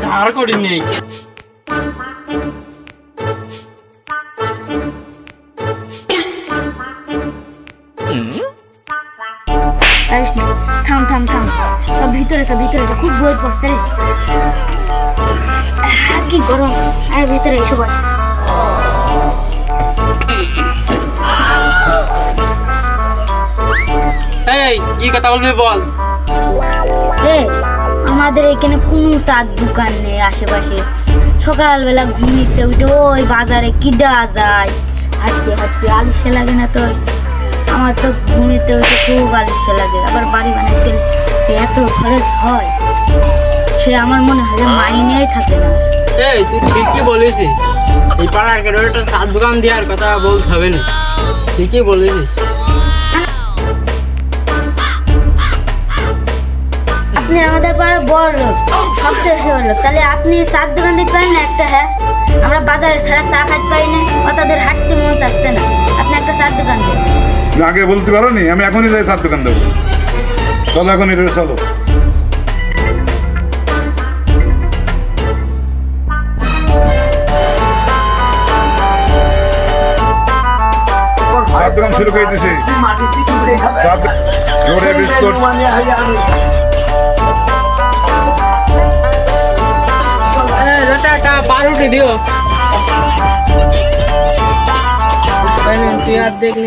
ধার করি নেই। থাম থাম থাম, সব ভিতরে সব খুব বই পড়ছে রে। কি গরম, আয় ভিতরে এসে বস। এই কি কথা বলবি বল। আমাদের এখানে কোনো চার দোকান নেই আশেপাশে। সকালবেলা ঘুমিতে উঠে ওই বাজারে কিডা যায়, হাঁটতে হাঁটতে আলস্য লাগে না তোর? আমার তো ঘুমিতে উঠে খুব আলস্য লাগে। আবার বাড়ি বানাইতে এত খরচ হয়, সে আমার মনে হয় যে মাইনেই থাকে না। এই তুই ঠিকই বলেছিস, এই পাড়ার কেন একটা চার দোকান দেওয়ার কথা বলতে হবে না। ঠিকই বলেছিস। আপনি আমাদের পাড়ার বড় লোক, সবচেয়ে বড় লোক, তাহলে আপনি চার দোকান দিতে পারেন না একটা? হ্যাঁ, আমরা বাজারে ছাড়া চা খাইতে পারি না, তাদের হাঁটতে মন চাচ্ছে না, আপনি একটা চার দোকান দেন। আগে বলতে পারো নি? আমি এখনই যাই চার দোকান দেবো। চলো এখনই চলো। চার দোকান শুরু করে দিছি। জোরে বিস্কুট, একটা পাউরুটি দিও। তুই আর দেখলি